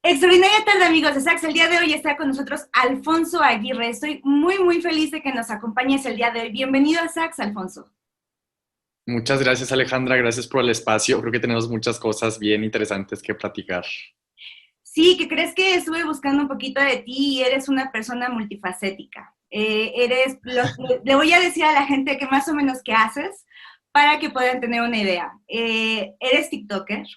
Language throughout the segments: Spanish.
Extraordinaria tarde, amigos de Sax. El día de hoy está con nosotros Alfonso Aguirre. Estoy muy feliz de que nos acompañes el día de hoy. Bienvenido a Sax, Alfonso. Muchas gracias, Alejandra. Gracias por el espacio. Creo que tenemos muchas cosas bien interesantes que platicar. Sí, ¿que crees que estuve buscando un poquito de ti y eres una persona multifacética? Le voy a decir a la gente que más o menos qué haces para que puedan tener una idea. Eres TikToker,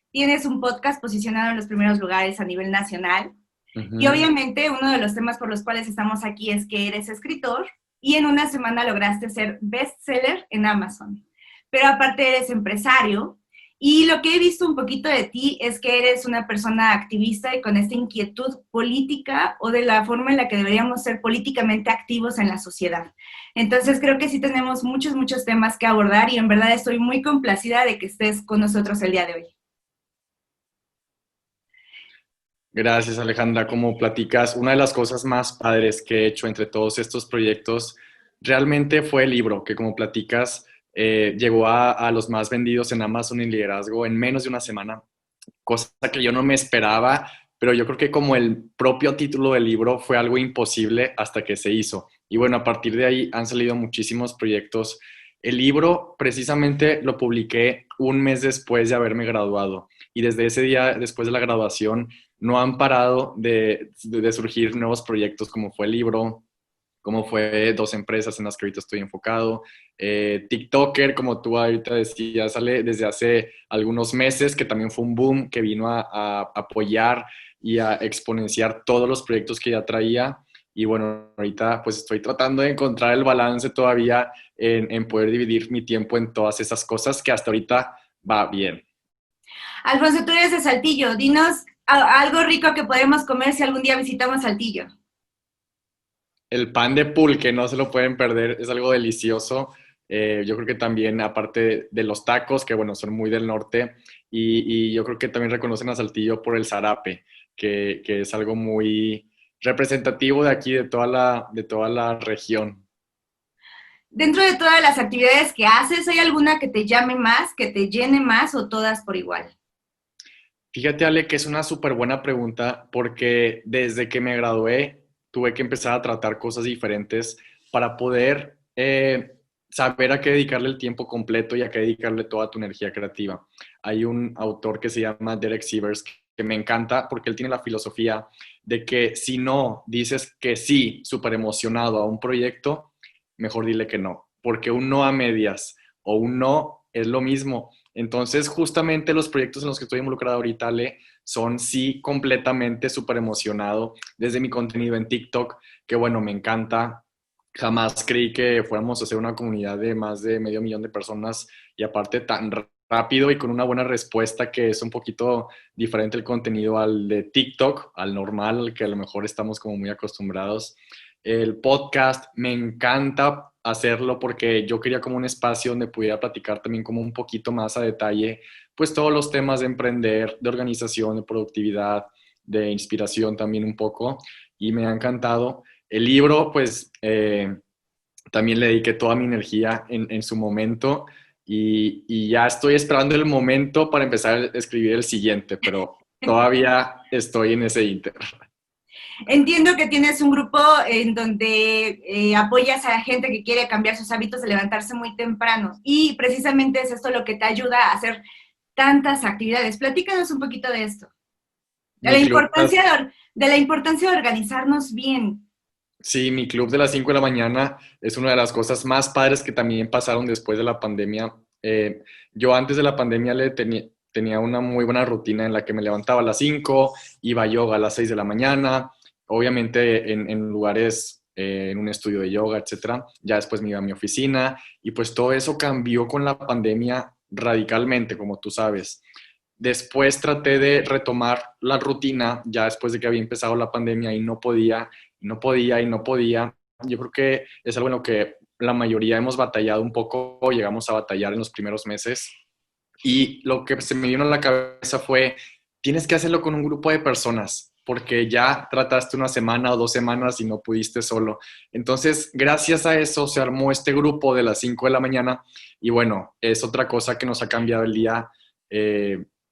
tienes un podcast posicionado en los primeros lugares a nivel nacional. Y Ujú. obviamente uno de los temas por los cuales estamos aquí es que eres escritor y en una semana lograste ser bestseller en Amazon. Pero aparte eres empresario y lo que he visto un poquito de ti es que eres una persona activista y con esta inquietud política o de la forma en la que deberíamos ser políticamente activos en la sociedad. Entonces creo que sí tenemos muchos temas que abordar y en verdad estoy muy complacida de que estés con nosotros el día de hoy. Gracias, Alejandra. Como platicas, una de las cosas más padres que he hecho entre todos estos proyectos realmente fue el libro, que como platicas, llegó a los más vendidos en Amazon y liderazgo en menos de una semana, cosa que yo no me esperaba, pero yo creo que como el propio título del libro fue algo imposible hasta que se hizo. Y bueno, a partir de ahí han salido muchísimos proyectos. El libro precisamente lo publiqué un mes después de haberme graduado y desde ese día, después de la graduación, no han parado de surgir nuevos proyectos como fue el libro, como fue dos empresas en las que ahorita estoy enfocado. TikToker, como tú ahorita decías, sale desde hace algunos meses, que también fue un boom que vino a apoyar y a exponenciar todos los proyectos que ya traía. Y bueno, ahorita pues estoy tratando de encontrar el balance todavía en poder dividir mi tiempo en todas esas cosas que hasta ahorita va bien. Alfonso, tú eres de Saltillo. Dinos algo rico que podemos comer si algún día visitamos Saltillo. El pan de pulque, no se lo pueden perder, es algo delicioso. Yo creo que también, aparte de los tacos, que bueno, son muy del norte, y yo creo que también reconocen a Saltillo por el zarape, que es algo muy representativo de aquí, de toda la región. Dentro de todas las actividades que haces, ¿hay alguna que te llame más, que te llene más o todas por igual? Fíjate, Ale, que es una súper buena pregunta porque desde que me gradué tuve que empezar a tratar cosas diferentes para poder saber a qué dedicarle el tiempo completo y a qué dedicarle toda tu energía creativa. Hay un autor que se llama Derek Sivers que me encanta porque él tiene la filosofía de que si no dices que sí, súper emocionado a un proyecto, mejor dile que no, porque un no a medias o un no es lo mismo. Entonces, justamente los proyectos en los que estoy involucrado ahorita, Ale, son sí completamente súper emocionado desde mi contenido en TikTok, que bueno, me encanta. Jamás creí que fuéramos a hacer una comunidad de más de medio millón de personas y aparte tan rápido y con una buena respuesta que es un poquito diferente el contenido al de TikTok, al normal, al que a lo mejor estamos como muy acostumbrados. El podcast me encanta hacerlo porque yo quería como un espacio donde pudiera platicar también como un poquito más a detalle, pues todos los temas de emprender, de organización, de productividad, de inspiración también un poco y me ha encantado. El libro, pues también le dediqué toda mi energía en su momento y ya estoy esperando el momento para empezar a escribir el siguiente, pero todavía estoy en ese inter. Entiendo que tienes un grupo en donde apoyas a la gente que quiere cambiar sus hábitos de levantarse muy temprano y precisamente es esto lo que te ayuda a hacer tantas actividades. Platícanos un poquito de esto, Mi club, de la importancia de organizarnos bien. sí, mi club de las 5 de la mañana es una de las cosas más padres que también pasaron después de la pandemia. Yo antes de la pandemia tenía una muy buena rutina en la que me levantaba a las 5, iba a yoga a las 6 de la mañana, obviamente en lugares, en un estudio de yoga, etcétera. Ya después me iba a mi oficina y pues todo eso cambió con la pandemia radicalmente, como tú sabes. Después traté de retomar la rutina ya después de que había empezado la pandemia y no podía, y no podía, y no podía. Yo creo que es algo en lo que la mayoría hemos batallado un poco, llegamos a batallar en los primeros meses. Y lo que se me vino a la cabeza fue, tienes que hacerlo con un grupo de personas, porque ya trataste una semana o 2 semanas y no pudiste solo. Entonces, gracias a eso se armó este grupo de las 5 de la mañana y bueno, es otra cosa que nos ha cambiado el día,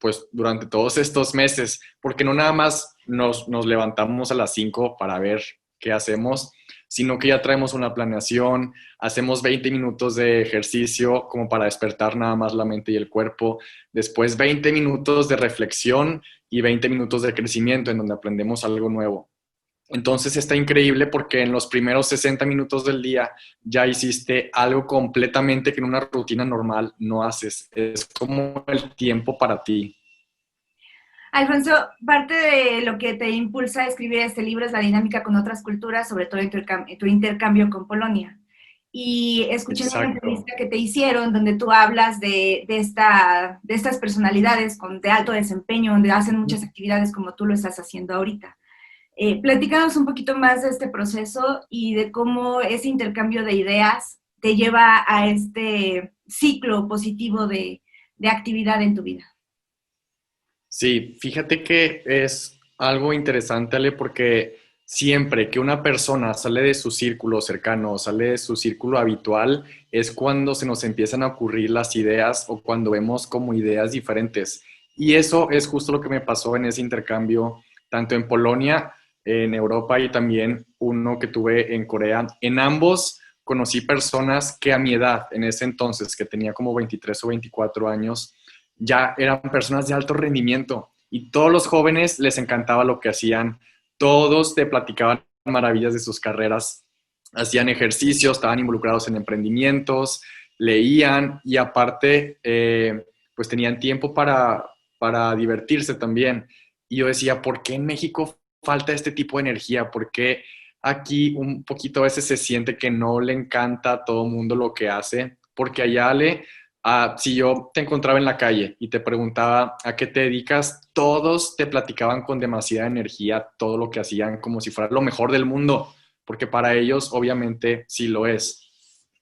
pues durante todos estos meses, porque no nada más nos levantamos a las 5 para ver qué hacemos, sino que ya traemos una planeación, hacemos 20 minutos de ejercicio como para despertar nada más la mente y el cuerpo, después 20 minutos de reflexión y 20 minutos de crecimiento en donde aprendemos algo nuevo. Entonces está increíble porque en los primeros 60 minutos del día ya hiciste algo completamente que en una rutina normal no haces. Es como el tiempo para ti. Alfonso, parte de lo que te impulsa a escribir este libro es la dinámica con otras culturas, sobre todo en tu intercambio con Polonia. Y escuché en una Exacto. entrevista que te hicieron donde tú hablas de estas personalidades de alto desempeño, donde hacen muchas actividades como tú lo estás haciendo ahorita. Platícanos un poquito más de este proceso y de cómo ese intercambio de ideas te lleva a este ciclo positivo de actividad en tu vida. Sí, fíjate que es algo interesante, Ale, porque siempre que una persona sale de su círculo cercano, sale de su círculo habitual, es cuando se nos empiezan a ocurrir las ideas o cuando vemos como ideas diferentes. Y eso es justo lo que me pasó en ese intercambio, tanto en Polonia, en Europa y también uno que tuve en Corea. En ambos conocí personas que a mi edad, en ese entonces, que tenía como 23 o 24 años, ya eran personas de alto rendimiento y todos los jóvenes les encantaba lo que hacían, todos te platicaban maravillas de sus carreras, hacían ejercicios, estaban involucrados en emprendimientos, leían y aparte pues tenían tiempo para divertirse también. Y yo decía, ¿por qué en México falta este tipo de energía? ¿Por qué aquí un poquito a veces se siente que no le encanta a todo mundo lo que hace? Porque allá le si yo te encontraba en la calle y te preguntaba a qué te dedicas, todos te platicaban con demasiada energía todo lo que hacían como si fuera lo mejor del mundo, porque para ellos obviamente sí lo es.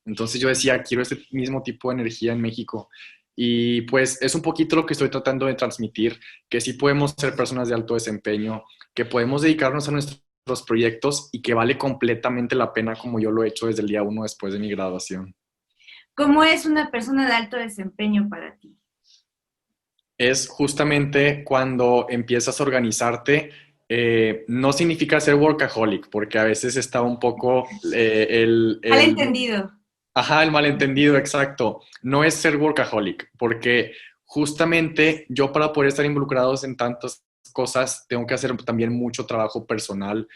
Entonces yo decía, quiero ese mismo tipo de energía en México. Y pues es un poquito lo que estoy tratando de transmitir, que sí podemos ser personas de alto desempeño, que podemos dedicarnos a nuestros proyectos y que vale completamente la pena como yo lo he hecho desde el día uno después de mi graduación. ¿Cómo es una persona de alto desempeño para ti? Es justamente cuando empiezas a organizarte. No significa ser workaholic, porque a veces está un poco Mal entendido. ajá, el malentendido, exacto. No es ser workaholic, porque justamente yo para poder estar involucrados en tantas cosas tengo que hacer también mucho trabajo personal,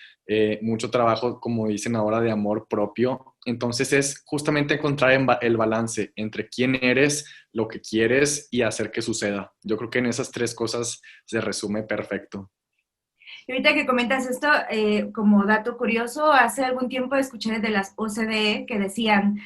mucho trabajo, como dicen ahora, de amor propio. Entonces es justamente encontrar el balance entre quién eres, lo que quieres y hacer que suceda. Yo creo que en esas tres cosas se resume perfecto. Y ahorita que comentas esto, como dato curioso, hace algún tiempo escuché de las OCDE que decían,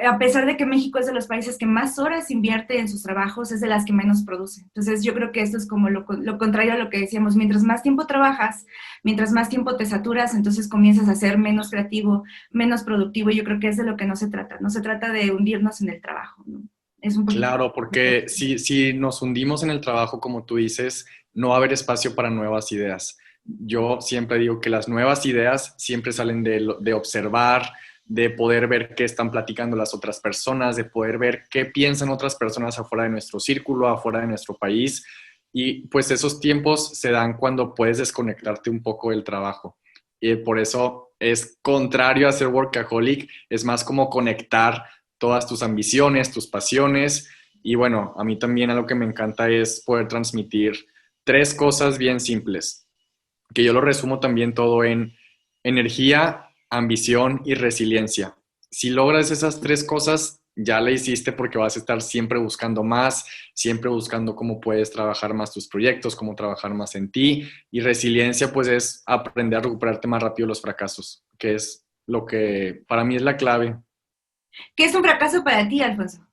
a pesar de que México es de los países que más horas invierte en sus trabajos, es de las que menos produce. Entonces yo creo que esto es como lo contrario a lo que decíamos, mientras más tiempo trabajas, mientras más tiempo te saturas, entonces comienzas a ser menos creativo, menos productivo. Y yo creo que es de lo que no se trata de hundirnos en el trabajo, ¿no? Es un poquito... Claro, porque si nos hundimos en el trabajo, como tú dices, no va a haber espacio para nuevas ideas. Yo siempre digo que las nuevas ideas siempre salen de observar, de poder ver qué están platicando las otras personas, de poder ver qué piensan otras personas afuera de nuestro círculo, afuera de nuestro país. Y pues esos tiempos se dan cuando puedes desconectarte un poco del trabajo. Y por eso es contrario a ser workaholic, es más como conectar todas tus ambiciones, tus pasiones. Y bueno, a mí también algo que me encanta es poder transmitir tres cosas bien simples, que yo lo resumo también todo en energía, ambición y resiliencia. Si logras esas tres cosas, ya la hiciste porque vas a estar siempre buscando más, siempre buscando cómo puedes trabajar más tus proyectos, cómo trabajar más en ti. Y resiliencia, pues es aprender a recuperarte más rápido los fracasos, que es lo que para mí es la clave. ¿Qué es un fracaso para ti, Alfonso?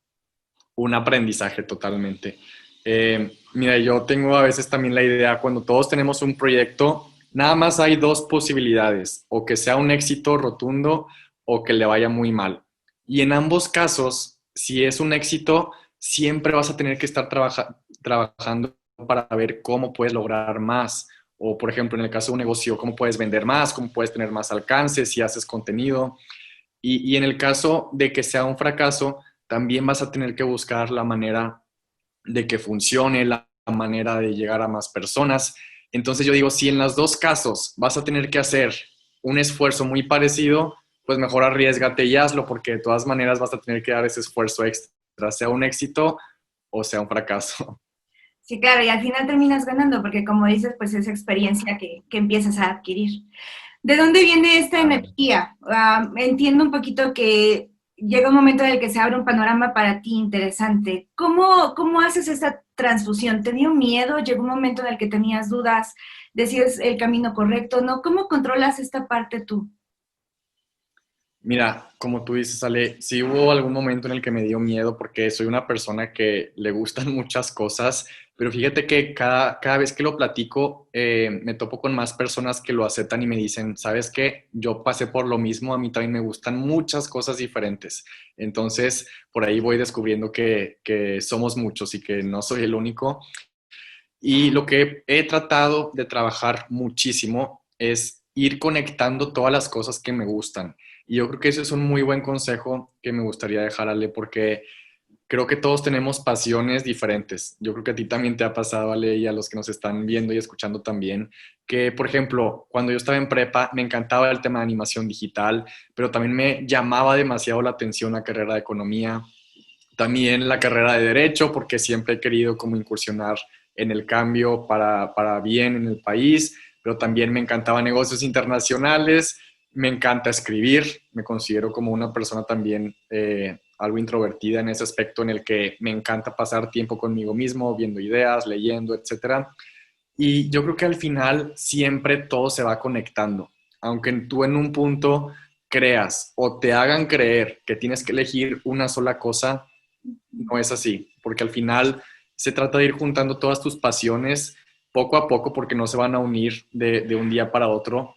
Un aprendizaje totalmente. Mira, yo tengo a veces también la idea, cuando todos tenemos un proyecto, nada más hay dos posibilidades, o que sea un éxito rotundo o que le vaya muy mal. Y en ambos casos, si es un éxito, siempre vas a tener que estar trabajando para ver cómo puedes lograr más. O, por ejemplo, en el caso de un negocio, cómo puedes vender más, cómo puedes tener más alcance si haces contenido. Y en el caso de que sea un fracaso, también vas a tener que buscar la manera de que funcione, la manera de llegar a más personas. Entonces yo digo, si en los dos casos vas a tener que hacer un esfuerzo muy parecido, pues mejor arriésgate y hazlo, porque de todas maneras vas a tener que dar ese esfuerzo extra, sea un éxito o sea un fracaso. Sí, claro, y al final terminas ganando, porque como dices, pues es experiencia que empiezas a adquirir. ¿De dónde viene esta Claro. energía? Entiendo un poquito que llega un momento en el que se abre un panorama para ti interesante. ¿Cómo haces esta transfusión? ¿Te dio miedo? ¿Llegó un momento en el que tenías dudas de si es el camino correcto? ¿No? ¿Cómo controlas esta parte tú? Mira, como tú dices, Ale, sí hubo algún momento en el que me dio miedo porque soy una persona que le gustan muchas cosas, pero fíjate que cada vez que lo platico me topo con más personas que lo aceptan y me dicen, ¿sabes qué? Yo pasé por lo mismo, a mí también me gustan muchas cosas diferentes. Entonces, por ahí voy descubriendo que somos muchos y que no soy el único. Y lo que he tratado de trabajar muchísimo es ir conectando todas las cosas que me gustan. Y yo creo que ese es un muy buen consejo que me gustaría dejarle porque creo que todos tenemos pasiones diferentes. Yo creo que a ti también te ha pasado, Ale, y a los que nos están viendo y escuchando también, que, por ejemplo, cuando yo estaba en prepa, me encantaba el tema de animación digital, pero también me llamaba demasiado la atención la carrera de economía, también la carrera de derecho, porque siempre he querido como incursionar en el cambio para bien en el país, pero también me encantaba negocios internacionales, me encanta escribir, me considero como una persona también algo introvertida en ese aspecto en el que me encanta pasar tiempo conmigo mismo, viendo ideas, leyendo, etcétera. Y yo creo que al final siempre todo se va conectando, aunque tú en un punto creas o te hagan creer que tienes que elegir una sola cosa, no es así, porque al final se trata de ir juntando todas tus pasiones poco a poco porque no se van a unir de un día para otro,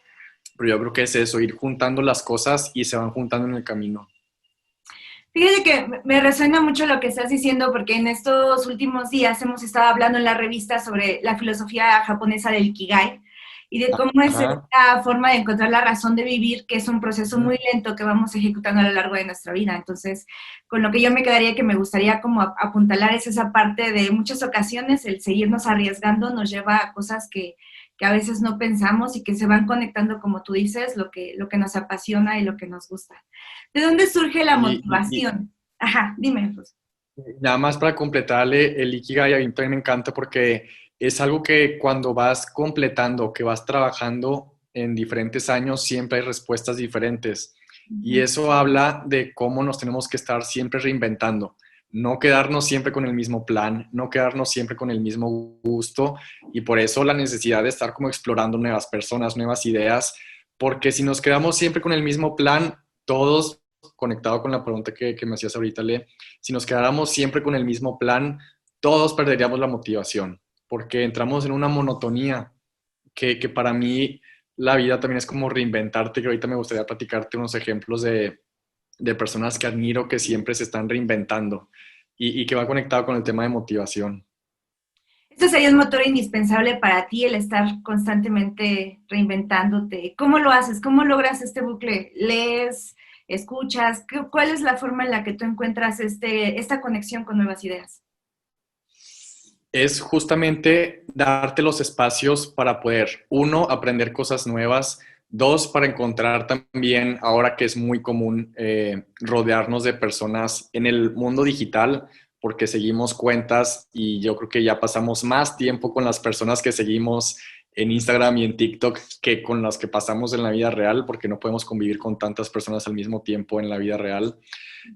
pero yo creo que es eso, ir juntando las cosas y se van juntando en el camino. Fíjate que me resuena mucho lo que estás diciendo porque en estos últimos días hemos estado hablando en la revista sobre la filosofía japonesa del Ikigai y de cómo es Ajá. esta forma de encontrar la razón de vivir, que es un proceso muy lento que vamos ejecutando a lo largo de nuestra vida. Entonces, con lo que yo me quedaría que me gustaría como apuntalar es esa parte de muchas ocasiones el seguirnos arriesgando nos lleva a cosas que a veces no pensamos y que se van conectando, como tú dices, lo que nos apasiona y lo que nos gusta. ¿De dónde surge la Y motivación? Ajá, dime, Ros. nada más para completarle, el Ikigai a mí también me encanta porque es algo que cuando vas completando, que vas trabajando en diferentes años, siempre hay respuestas diferentes. Y eso habla de cómo nos tenemos que estar siempre reinventando, no quedarnos siempre con el mismo plan, no quedarnos siempre con el mismo gusto. Y por eso la necesidad de estar como explorando nuevas personas, nuevas ideas, porque si nos quedamos siempre con el mismo plan, todos, conectado con la pregunta que me hacías ahorita, Le, si nos quedáramos siempre con el mismo plan, todos perderíamos la motivación, porque entramos en una monotonía que para mí la vida también es como reinventarte, que ahorita me gustaría platicarte unos ejemplos de personas que admiro que siempre se están reinventando y que va conectado con el tema de motivación. Esto sería un motor indispensable para ti, el estar constantemente reinventándote. ¿Cómo lo haces? ¿Cómo logras este bucle? ¿Lees? ¿Escuchas? ¿Cuál es la forma en la que tú encuentras esta conexión con nuevas ideas? Es justamente darte los espacios para poder, uno, aprender cosas nuevas, dos, para encontrar también, ahora que es muy común rodearnos de personas en el mundo digital, porque seguimos cuentas y yo creo que ya pasamos más tiempo con las personas que seguimos en Instagram y en TikTok que con las que pasamos en la vida real, porque no podemos convivir con tantas personas al mismo tiempo en la vida real.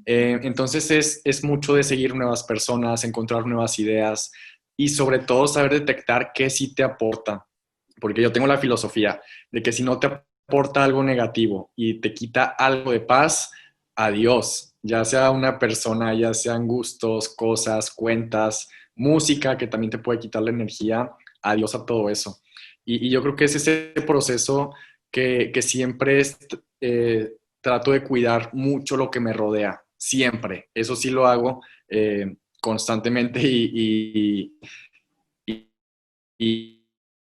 Entonces es mucho de seguir nuevas personas, encontrar nuevas ideas y sobre todo saber detectar qué sí te aporta. Porque yo tengo la filosofía de que si no te aporta algo negativo y te quita algo de paz, adiós. Ya sea una persona, ya sean gustos, cosas, cuentas, música que también te puede quitar la energía, adiós a todo eso. Y yo creo que es ese proceso que siempre trato de cuidar mucho lo que me rodea, siempre. Eso sí lo hago constantemente y, y,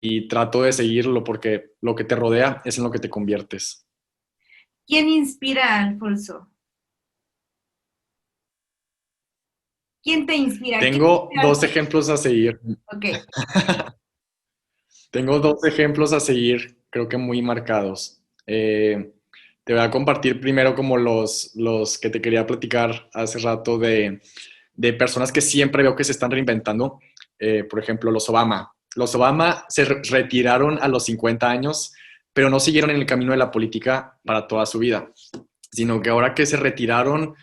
y trato de seguirlo porque lo que te rodea es en lo que te conviertes. ¿Quién inspira a Alfonso? ¿Quién te inspira? ¿Quién te Tengo inspira? dos ejemplos a seguir. Ok. Tengo dos ejemplos a seguir, creo que muy marcados. Te voy a compartir primero como los que te quería platicar hace rato de personas que siempre veo que se están reinventando. Por ejemplo, los Obama. Los Obama se retiraron a los 50 años, pero no siguieron en el camino de la política para toda su vida, sino que ahora que se retiraron,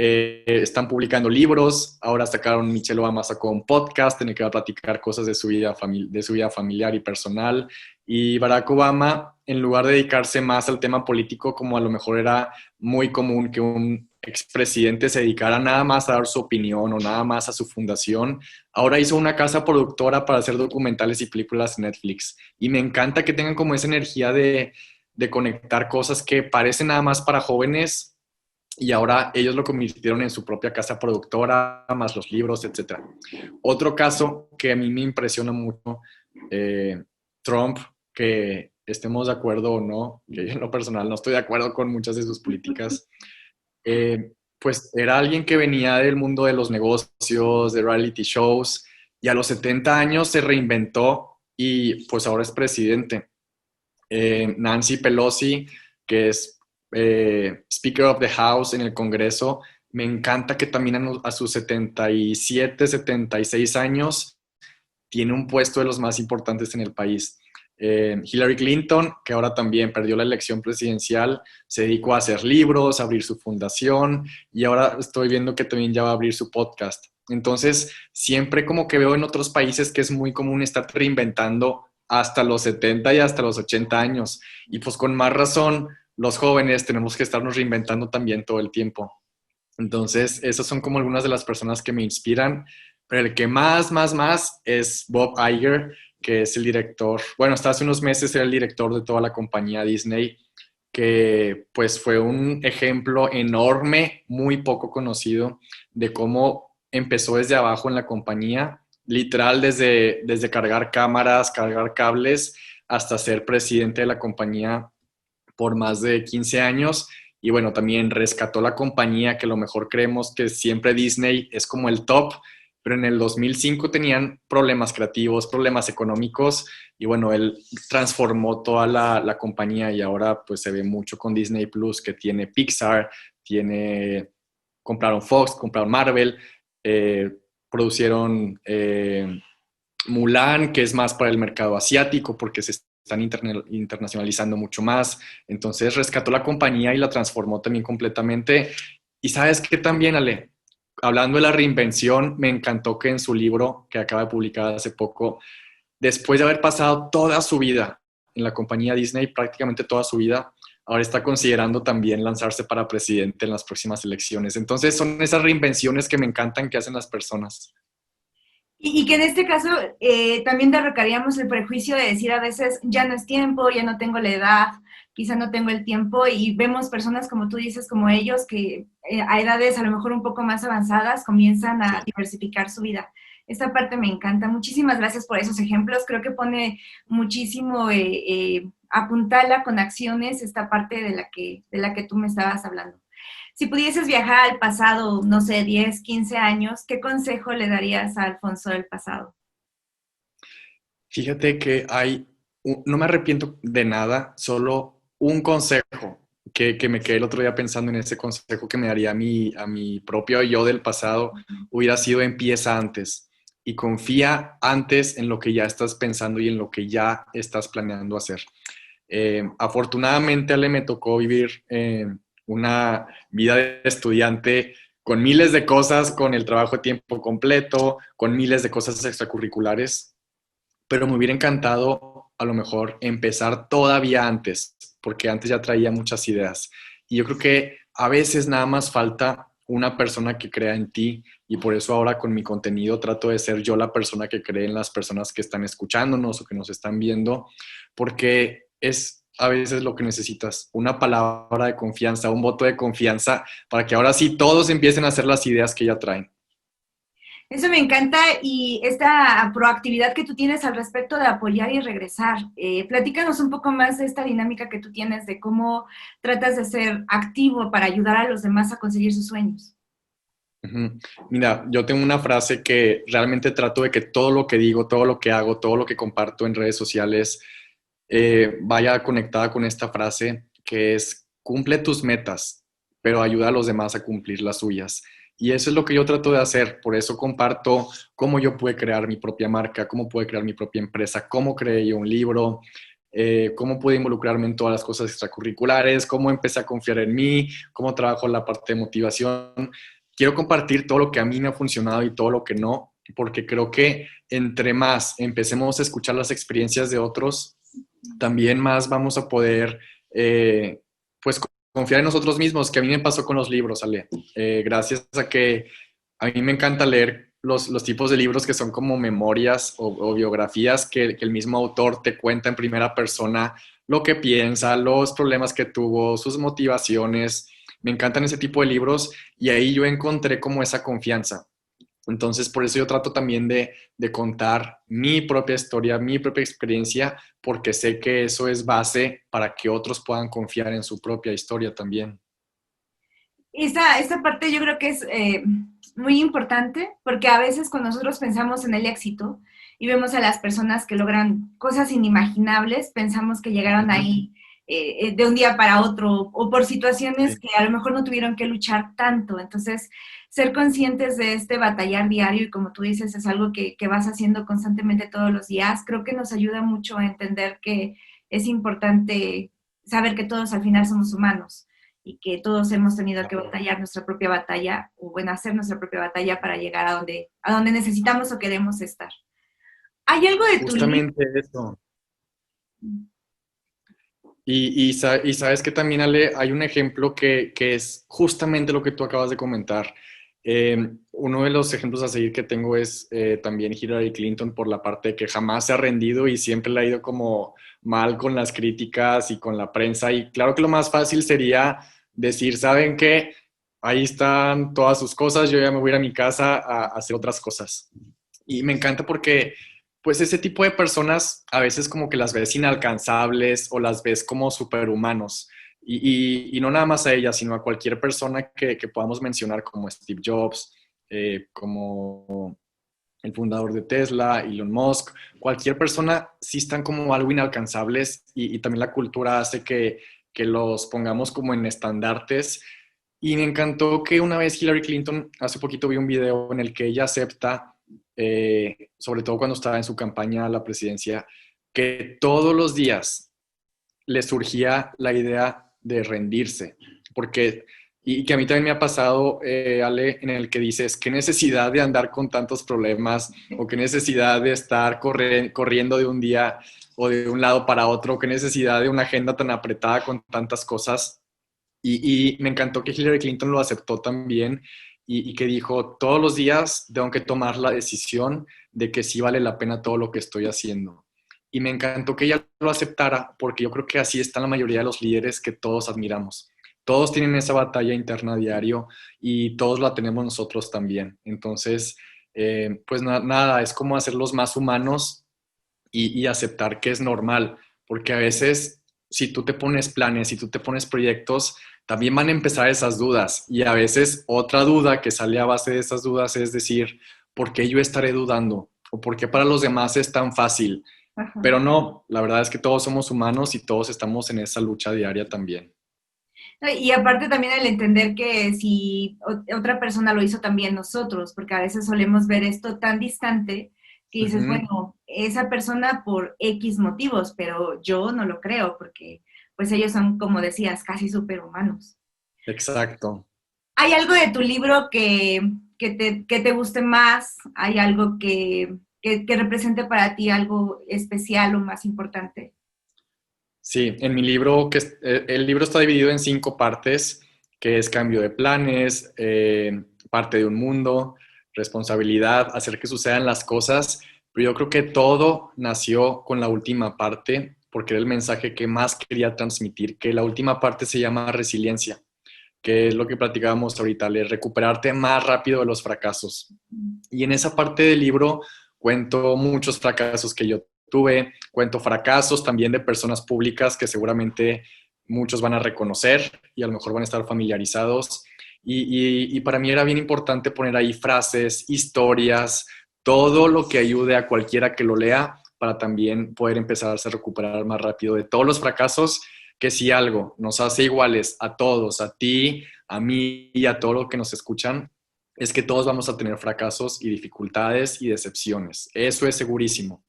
están publicando libros. Ahora sacaron, Michelle Obama sacó un podcast en el que va a platicar cosas de de su vida familiar y personal. Y Barack Obama, en lugar de dedicarse más al tema político, como a lo mejor era muy común que un expresidente se dedicara nada más a dar su opinión o nada más a su fundación, ahora hizo una casa productora para hacer documentales y películas en Netflix. Y me encanta que tengan como esa energía de conectar cosas que parecen nada más para jóvenes, y ahora ellos lo convirtieron en su propia casa productora, más los libros, etc. Otro caso que a mí me impresiona mucho, Trump, que estemos de acuerdo o no, que yo en lo personal no estoy de acuerdo con muchas de sus políticas, pues era alguien que venía del mundo de los negocios, de reality shows, y a los 70 años se reinventó y pues ahora es presidente. Nancy Pelosi, que es Speaker of the House en el Congreso, me encanta que también a sus 77, 76 años tiene un puesto de los más importantes en el país. Hillary Clinton, que ahora también perdió la elección presidencial, se dedicó a hacer libros, a abrir su fundación, y ahora estoy viendo que también ya va a abrir su podcast. Entonces, siempre como que veo en otros países que es muy común estar reinventando hasta los 70 y hasta los 80 años. Y pues con más razón, los jóvenes tenemos que estarnos reinventando también todo el tiempo. Entonces, esas son como algunas de las personas que me inspiran, pero el que más es Bob Iger, que es el director, bueno, hasta hace unos meses era el director de toda la compañía Disney, que pues fue un ejemplo enorme, muy poco conocido, de cómo empezó desde abajo en la compañía, literal desde cargar cámaras, cargar cables, hasta ser presidente de la compañía por más de 15 años. Y bueno, también rescató la compañía, que a lo mejor creemos que siempre Disney es como el top, pero en el 2005 tenían problemas creativos, problemas económicos, y bueno, él transformó toda la compañía, y ahora pues se ve mucho con Disney Plus, que tiene Pixar, compraron Fox, compraron Marvel, eh, producieron Mulan, que es más para el mercado asiático porque se están internacionalizando mucho más. Entonces rescató la compañía y la transformó también completamente. Y sabes que también, Ale, hablando de la reinvención, me encantó que en su libro que acaba de publicar hace poco, después de haber pasado toda su vida en la compañía Disney, prácticamente toda su vida, ahora está considerando también lanzarse para presidente en las próximas elecciones. Entonces son esas reinvenciones que me encantan que hacen las personas. Y que en este caso también derrocaríamos el prejuicio de decir a veces, ya no es tiempo, ya no tengo la edad, quizá no tengo el tiempo, y vemos personas como tú dices, como ellos, que a edades a lo mejor un poco más avanzadas comienzan a diversificar su vida. Esta parte me encanta. Muchísimas gracias por esos ejemplos. Creo que pone muchísimo, apuntala con acciones esta parte de la que tú me estabas hablando. Si pudieses viajar al pasado, no sé, 10, 15 años, ¿qué consejo le darías a Alfonso del pasado? Fíjate que no me arrepiento de nada, solo un consejo que me quedé el otro día pensando en ese consejo que me daría a mi propio yo del pasado, hubiera sido: empieza antes y confía antes en lo que ya estás pensando y en lo que ya estás planeando hacer. Afortunadamente, Ale, me tocó vivir una vida de estudiante con miles de cosas, con el trabajo de tiempo completo, con miles de cosas extracurriculares, pero me hubiera encantado a lo mejor empezar todavía antes, porque antes ya traía muchas ideas. Y yo creo que a veces nada más falta una persona que crea en ti, y por eso ahora con mi contenido trato de ser yo la persona que cree en las personas que están escuchándonos o que nos están viendo, porque es a veces lo que necesitas, una palabra de confianza, un voto de confianza, para que ahora sí todos empiecen a hacer las ideas que ya traen. Eso me encanta, y esta proactividad que tú tienes al respecto de apoyar y regresar. Platícanos un poco más de esta dinámica que tú tienes, de cómo tratas de ser activo para ayudar a los demás a conseguir sus sueños. Ujú. Mira, yo tengo una frase que realmente trato de que todo lo que digo, todo lo que hago, todo lo que comparto en redes sociales vaya conectada con esta frase que es: cumple tus metas, pero ayuda a los demás a cumplir las suyas. Y eso es lo que yo trato de hacer. Por eso comparto cómo yo pude crear mi propia marca, cómo pude crear mi propia empresa, cómo creé yo un libro, cómo pude involucrarme en todas las cosas extracurriculares, cómo empecé a confiar en mí, cómo trabajo la parte de motivación. Quiero compartir todo lo que a mí me ha funcionado y todo lo que no, porque creo que entre más empecemos a escuchar las experiencias de otros, también más vamos a poder, pues, confiar en nosotros mismos, que a mí me pasó con los libros, Ale. Gracias a que a mí me encanta leer los tipos de libros que son como memorias o biografías que el mismo autor te cuenta en primera persona lo que piensa, los problemas que tuvo, sus motivaciones. Me encantan ese tipo de libros y ahí yo encontré como esa confianza. Entonces, por eso yo trato también de contar mi propia historia, mi propia experiencia, porque sé que eso es base para que otros puedan confiar en su propia historia también. Esta parte yo creo que es muy importante porque a veces cuando nosotros pensamos en el éxito y vemos a las personas que logran cosas inimaginables, pensamos que llegaron Ujú. ahí de un día para otro o por situaciones Sí, que a lo mejor no tuvieron que luchar tanto. Entonces, ser conscientes de este batallar diario y como tú dices, es algo que vas haciendo constantemente todos los días, creo que nos ayuda mucho a entender que es importante saber que todos al final somos humanos y que todos hemos tenido que claro. batallar nuestra propia batalla, o bueno, hacer nuestra propia batalla para llegar a donde necesitamos o queremos estar. ¿Hay algo de tu libro? Justamente eso. Y sabes que también, Ale, hay un ejemplo que es justamente lo que tú acabas de comentar. Uno de los ejemplos a seguir que tengo es también Hillary Clinton, por la parte de que jamás se ha rendido y siempre le ha ido como mal con las críticas y con la prensa. Y claro que lo más fácil sería decir, ¿saben qué? Ahí están todas sus cosas, yo ya me voy a ir a mi casa a hacer otras cosas. Y me encanta porque, pues, ese tipo de personas a veces como que las ves inalcanzables o las ves como superhumanos. Y no nada más a ella, sino a cualquier persona que podamos mencionar, como Steve Jobs, como el fundador de Tesla, Elon Musk, cualquier persona sí están como algo inalcanzables y también la cultura hace que los pongamos como en estandartes. Y me encantó que una vez Hillary Clinton, hace poquito vi un video en el que ella acepta, sobre todo cuando estaba en su campaña a la presidencia, que todos los días le surgía la idea de rendirse, porque, y que a mí también me ha pasado, Ale, en el que dices, qué necesidad de andar con tantos problemas o qué necesidad de estar corriendo de un día o de un lado para otro, qué necesidad de una agenda tan apretada con tantas cosas. Y me encantó que Hillary Clinton lo aceptó también y que dijo, todos los días tengo que tomar la decisión de que sí vale la pena todo lo que estoy haciendo. Y me encantó que ella lo aceptara porque yo creo que así están la mayoría de los líderes que todos admiramos. Todos tienen esa batalla interna a diario y todos la tenemos nosotros también. Entonces, pues nada, es como hacerlos más humanos y aceptar que es normal, porque a veces si tú te pones planes, si tú te pones proyectos, también van a empezar esas dudas y a veces otra duda que sale a base de esas dudas es decir, ¿por qué yo estaré dudando? ¿O por qué para los demás es tan fácil? Ajá. Pero no, la verdad es que todos somos humanos y todos estamos en esa lucha diaria también. No, y aparte también el entender que si otra persona lo hizo también nosotros, porque a veces solemos ver esto tan distante que dices, Ujú, bueno, esa persona por X motivos, pero yo no lo creo, porque pues ellos son, como decías, casi superhumanos. exacto. ¿Hay algo de tu libro que te guste más? ¿Hay algo que represente para ti algo especial o más importante? Sí, en mi libro, el libro está dividido en 5 partes, que es cambio de planes, parte de un mundo, responsabilidad, hacer que sucedan las cosas, pero yo creo que todo nació con la última parte, porque era el mensaje que más quería transmitir, que la última parte se llama resiliencia, que es lo que platicábamos ahorita, el recuperarte más rápido de los fracasos. Y en esa parte del libro cuento muchos fracasos que yo tuve, cuento fracasos también de personas públicas que seguramente muchos van a reconocer y a lo mejor van a estar familiarizados. Y para mí era bien importante poner ahí frases, historias, todo lo que ayude a cualquiera que lo lea para también poder empezarse a recuperar más rápido de todos los fracasos, que si algo nos hace iguales a todos, a ti, a mí y a todos los que nos escuchan, es que todos vamos a tener fracasos y dificultades y decepciones. Eso es segurísimo.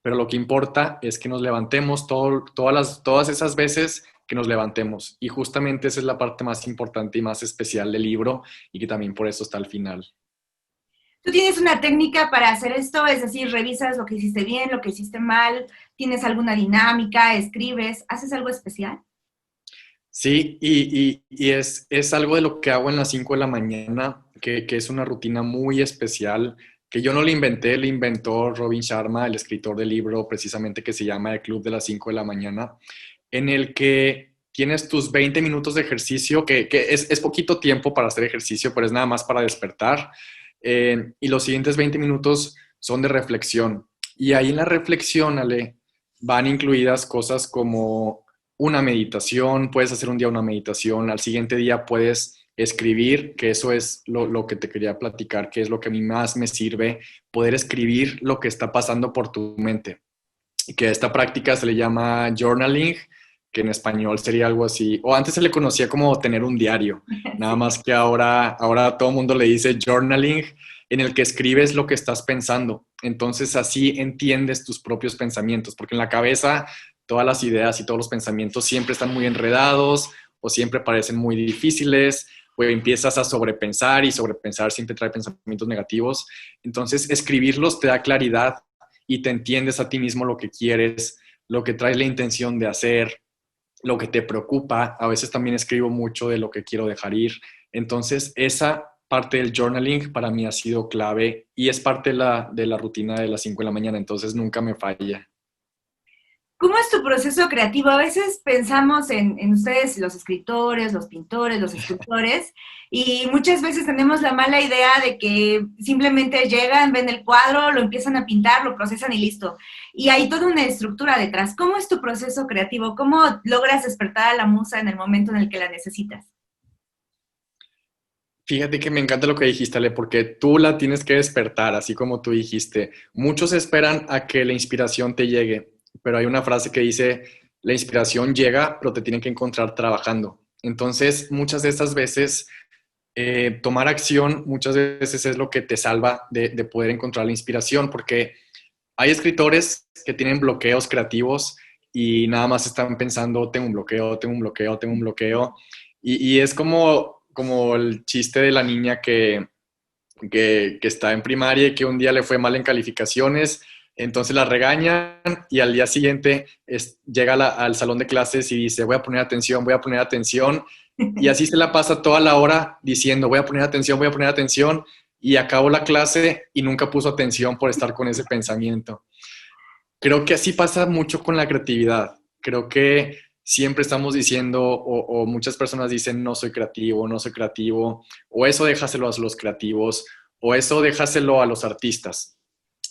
Pero lo que importa es que nos levantemos todas esas veces que nos levantemos. Y justamente esa es la parte más importante y más especial del libro y que también por eso está al final. ¿Tú tienes una técnica para hacer esto? Es decir, revisas lo que hiciste bien, lo que hiciste mal, tienes alguna dinámica, escribes, ¿haces algo especial? Sí, y es algo de lo que hago en las 5 de la mañana, que es una rutina muy especial, que yo no la inventé, la inventó Robin Sharma, el escritor del libro precisamente que se llama El Club de las 5 de la mañana, en el que tienes tus 20 minutos de ejercicio, que es poquito tiempo para hacer ejercicio, pero es nada más para despertar. Y los siguientes 20 minutos son de reflexión. Y ahí en la reflexión, Ale, van incluidas cosas como una meditación, puedes hacer un día una meditación, al siguiente día puedes escribir, que eso es lo que te quería platicar, que es lo que a mí más me sirve, poder escribir lo que está pasando por tu mente. Y que a esta práctica se le llama journaling, que en español sería algo así, o antes se le conocía como tener un diario, nada Sí. más que ahora todo el mundo le dice journaling, en el que escribes lo que estás pensando. Entonces así entiendes tus propios pensamientos, porque en la cabeza todas las ideas y todos los pensamientos siempre están muy enredados o siempre parecen muy difíciles, o empiezas a sobrepensar y sobrepensar siempre trae pensamientos negativos. Entonces escribirlos te da claridad y te entiendes a ti mismo lo que quieres, lo que traes la intención de hacer, lo que te preocupa. A veces también escribo mucho de lo que quiero dejar ir. Entonces, esa parte del journaling para mí ha sido clave y es parte de la rutina de las 5 de la mañana, entonces nunca me falla. ¿Cómo es tu proceso creativo? A veces pensamos en ustedes, los escritores, los pintores, los escultores, y muchas veces tenemos la mala idea de que simplemente llegan, ven el cuadro, lo empiezan a pintar, lo procesan y listo. Y hay toda una estructura detrás. ¿Cómo es tu proceso creativo? ¿Cómo logras despertar a la musa en el momento en el que la necesitas? Fíjate que me encanta lo que dijiste, Ale, porque tú la tienes que despertar, así como tú dijiste. Muchos esperan a que la inspiración te llegue, pero hay una frase que dice, la inspiración llega, pero te tienen que encontrar trabajando. Entonces, muchas de estas veces tomar acción muchas veces es lo que te salva de poder encontrar la inspiración, porque hay escritores que tienen bloqueos creativos y nada más están pensando, tengo un bloqueo, tengo un bloqueo, tengo un bloqueo. Y es como el chiste de la niña que está en primaria y que un día le fue mal en calificaciones, entonces la regañan y al día siguiente llega al salón de clases y dice, voy a poner atención, y así se la pasa toda la hora diciendo, voy a poner atención, y acabó la clase y nunca puso atención por estar con ese pensamiento. Creo que así pasa mucho con la creatividad. Creo que siempre estamos diciendo, o muchas personas dicen, no soy creativo, no soy creativo, o eso déjaselo a los creativos, o eso déjaselo a los artistas,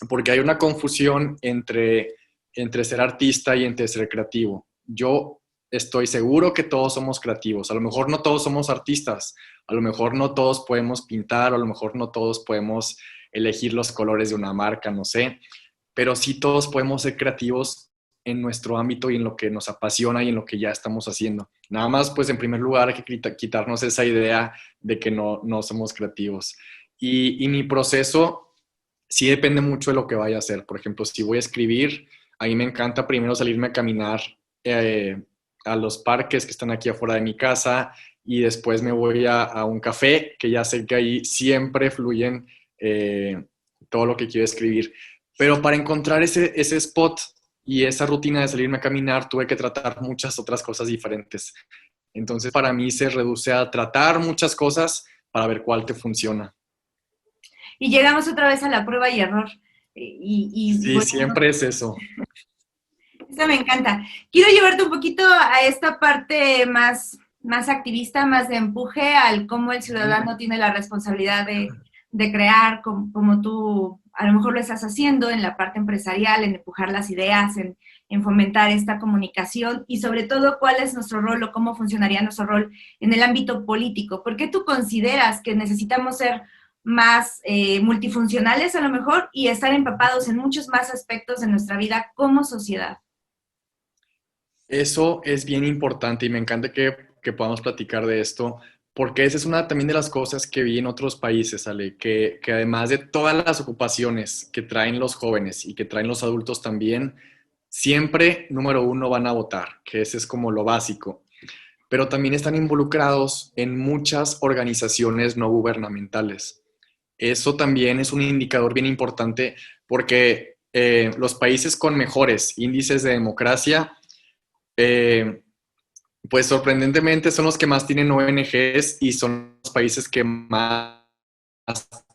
porque hay una confusión entre ser artista y entre ser creativo. Yo estoy seguro que todos somos creativos. A lo mejor no todos somos artistas, a lo mejor no todos podemos pintar, a lo mejor no todos podemos elegir los colores de una marca, no sé, pero sí todos podemos ser creativos en nuestro ámbito y en lo que nos apasiona y en lo que ya estamos haciendo. Nada más, pues en primer lugar hay que quitarnos esa idea de que no somos creativos. Y mi proceso sí depende mucho de lo que vaya a hacer. Por ejemplo, si voy a escribir, a mí me encanta primero salirme a caminar eh, a los parques que están aquí afuera de mi casa y después me voy a un café, que ya sé que ahí siempre fluyen todo lo que quiero escribir. Pero para encontrar ese spot y esa rutina de salirme a caminar, tuve que tratar muchas otras cosas diferentes. Entonces, para mí se reduce a tratar muchas cosas para ver cuál te funciona. Y llegamos otra vez a la prueba y error. Sí, siempre es eso. Esa me encanta. Quiero llevarte un poquito a esta parte más activista, más de empuje al cómo el ciudadano tiene la responsabilidad de crear, como tú a lo mejor lo estás haciendo en la parte empresarial, en empujar las ideas, en fomentar esta comunicación y sobre todo cuál es nuestro rol o cómo funcionaría nuestro rol en el ámbito político. ¿Por qué tú consideras que necesitamos ser más multifuncionales a lo mejor y estar empapados en muchos más aspectos de nuestra vida como sociedad? Eso es bien importante y me encanta que podamos platicar de esto, porque esa es una también de las cosas que vi en otros países, Ale, que además de todas las ocupaciones que traen los jóvenes y que traen los adultos también, siempre, número uno, van a votar, que ese es como lo básico, pero también están involucrados en muchas organizaciones no gubernamentales. Eso también es un indicador bien importante porque los países con mejores índices de democracia, eh, pues sorprendentemente son los que más tienen ONGs y son los países que más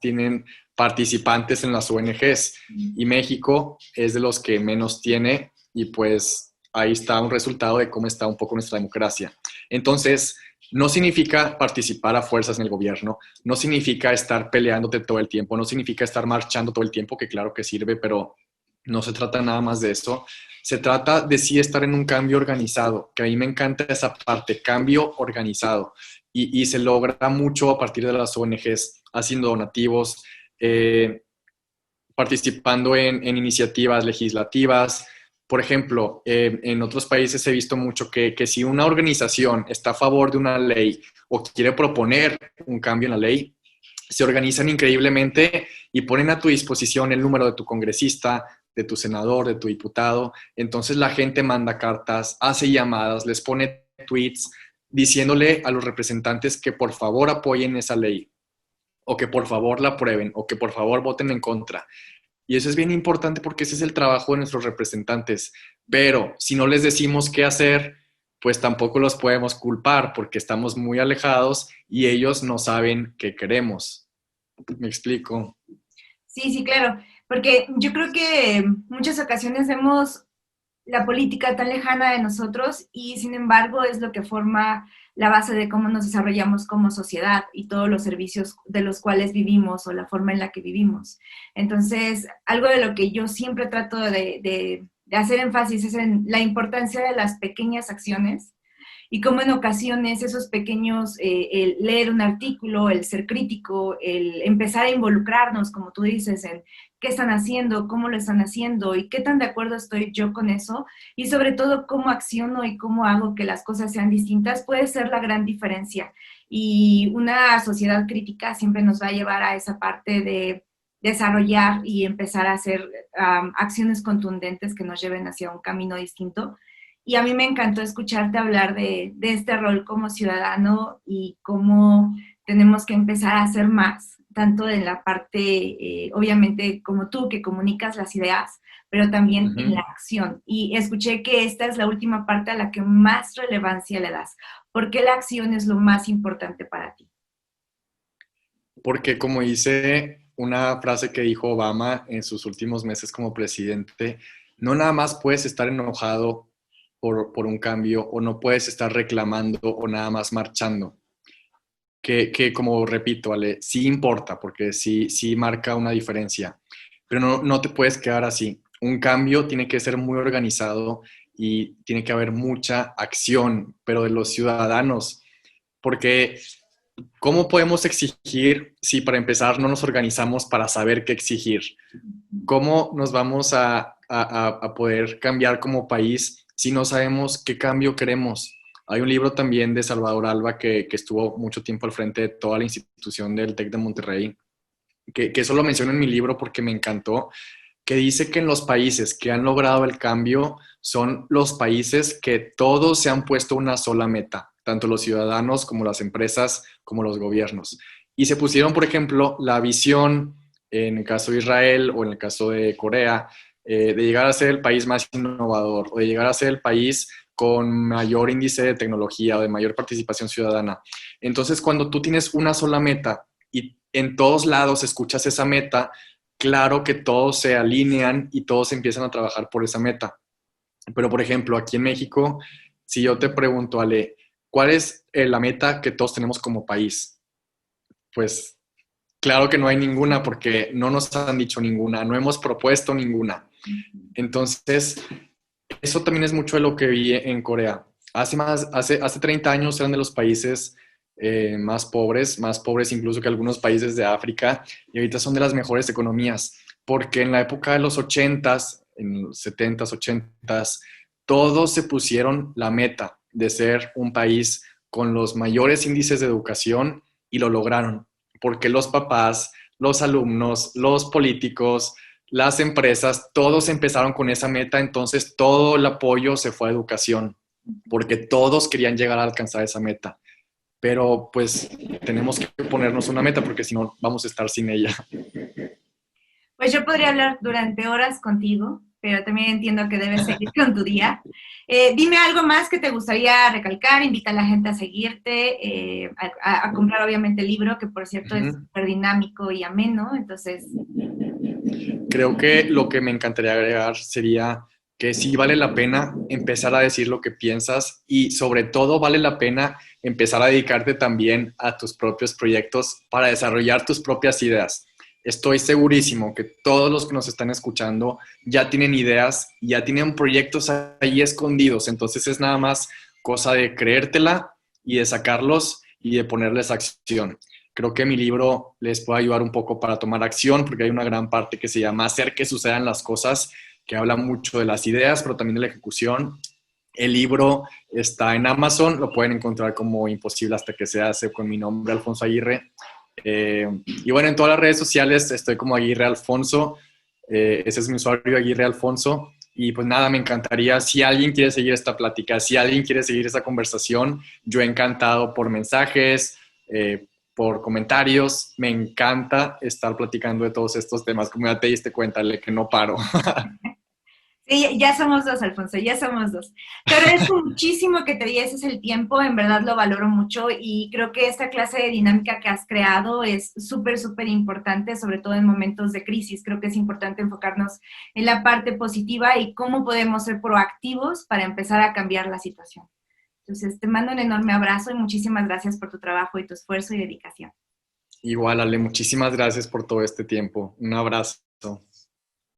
tienen participantes en las ONGs. Y México es de los que menos tiene y pues ahí está un resultado de cómo está un poco nuestra democracia. Entonces, no significa participar a fuerzas en el gobierno, no significa estar peleándote todo el tiempo, no significa estar marchando todo el tiempo, que claro que sirve, pero no se trata nada más de eso. Se trata de sí estar en un cambio organizado, que a mí me encanta esa parte, cambio organizado. Y se logra mucho a partir de las ONGs, haciendo donativos, eh, participando en iniciativas legislativas. Por ejemplo, en otros países he visto mucho que si una organización está a favor de una ley o quiere proponer un cambio en la ley, se organizan increíblemente y ponen a tu disposición el número de tu congresista, de tu senador, de tu diputado. Entonces la gente manda cartas, hace llamadas, les pone tweets diciéndole a los representantes que por favor apoyen esa ley o que por favor la aprueben o que por favor voten en contra. Y eso es bien importante porque ese es el trabajo de nuestros representantes. Pero si no les decimos qué hacer, pues tampoco los podemos culpar porque estamos muy alejados y ellos no saben qué queremos. ¿Me explico? Sí, sí, claro, porque yo creo que en muchas ocasiones vemos la política tan lejana de nosotros y sin embargo es lo que forma la base de cómo nos desarrollamos como sociedad y todos los servicios de los cuales vivimos o la forma en la que vivimos. Entonces, algo de lo que yo siempre trato de hacer énfasis es en la importancia de las pequeñas acciones y cómo en ocasiones esos pequeños, el leer un artículo, el ser crítico, el empezar a involucrarnos, como tú dices, en qué están haciendo, cómo lo están haciendo y qué tan de acuerdo estoy yo con eso y sobre todo cómo acciono y cómo hago que las cosas sean distintas puede ser la gran diferencia. Y una sociedad crítica siempre nos va a llevar a esa parte de desarrollar y empezar a hacer acciones contundentes que nos lleven hacia un camino distinto. Y a mí me encantó escucharte hablar de este rol como ciudadano y cómo tenemos que empezar a hacer más, tanto en la parte, obviamente, como tú, que comunicas las ideas, pero también en la Ujú. acción. Y escuché que esta es la última parte a la que más relevancia le das. ¿Por qué la acción es lo más importante para ti? Porque como dice una frase que dijo Obama en sus últimos meses como presidente, no nada más puedes estar enojado por un cambio o no puedes estar reclamando o nada más marchando. Que como repito, Ale, sí importa porque sí marca una diferencia, pero no te puedes quedar así. Un cambio tiene que ser muy organizado y tiene que haber mucha acción, pero de los ciudadanos, porque ¿cómo podemos exigir si para empezar no nos organizamos para saber qué exigir? ¿Cómo nos vamos a poder cambiar como país si no sabemos qué cambio queremos? Hay un libro también de Salvador Alba que estuvo mucho tiempo al frente de toda la institución del TEC de Monterrey, que eso lo menciono en mi libro porque me encantó, que dice que en los países que han logrado el cambio son los países que todos se han puesto una sola meta, tanto los ciudadanos como las empresas, como los gobiernos. Y se pusieron, por ejemplo, la visión, en el caso de Israel o en el caso de Corea, de llegar a ser el país más innovador o de llegar a ser el país con mayor índice de tecnología o de mayor participación ciudadana. Entonces, cuando tú tienes una sola meta y en todos lados escuchas esa meta, claro que todos se alinean y todos empiezan a trabajar por esa meta. Pero, por ejemplo, aquí en México, si yo te pregunto, Ale, ¿cuál es la meta que todos tenemos como país? Pues Claro que no hay ninguna porque no nos han dicho ninguna, no hemos propuesto ninguna. Entonces, eso también es mucho de lo que vi en Corea. Hace 30 años eran de los países más pobres incluso que algunos países de África, y ahorita son de las mejores economías, porque en la época de los 80s, en los 70s, 80s, todos se pusieron la meta de ser un país con los mayores índices de educación y lo lograron, porque los papás, los alumnos, los políticos, las empresas, todos empezaron con esa meta, entonces todo el apoyo se fue a educación, porque todos querían llegar a alcanzar esa meta. Pero pues tenemos que ponernos una meta porque si no vamos a estar sin ella. Pues yo podría hablar durante horas contigo, pero también entiendo que debes seguir con tu día. Dime algo más que te gustaría recalcar, invita a la gente a seguirte, a comprar obviamente el libro, que por cierto es súper dinámico y ameno, entonces... Creo que lo que me encantaría agregar sería que sí vale la pena empezar a decir lo que piensas y sobre todo vale la pena empezar a dedicarte también a tus propios proyectos para desarrollar tus propias ideas. Estoy segurísimo que todos los que nos están escuchando ya tienen ideas, ya tienen proyectos ahí escondidos, entonces es nada más cosa de creértela y de sacarlos y de ponerles acción. Creo que mi libro les puede ayudar un poco para tomar acción, porque hay una gran parte que se llama Hacer que sucedan las cosas, que habla mucho de las ideas, pero también de la ejecución. El libro está en Amazon, lo pueden encontrar como Imposible hasta que se hace con mi nombre, Alfonso Aguirre. Y bueno, en todas las redes sociales estoy como Aguirre Alfonso, ese es mi usuario, Aguirre Alfonso. Y pues nada, me encantaría, si alguien quiere seguir esta plática, si alguien quiere seguir esta conversación, yo encantado por mensajes, por comentarios. Me encanta estar platicando de todos estos temas. Como ya te diste cuenta, Le, que no paro. Sí, ya somos dos, Alfonso, ya somos dos. Te agradezco muchísimo que te dieses el tiempo, en verdad lo valoro mucho y creo que esta clase de dinámica que has creado es súper, súper importante, sobre todo en momentos de crisis. Creo que es importante enfocarnos en la parte positiva y cómo podemos ser proactivos para empezar a cambiar la situación. Entonces, te mando un enorme abrazo y muchísimas gracias por tu trabajo y tu esfuerzo y dedicación. Igual, Ale, muchísimas gracias por todo este tiempo. Un abrazo.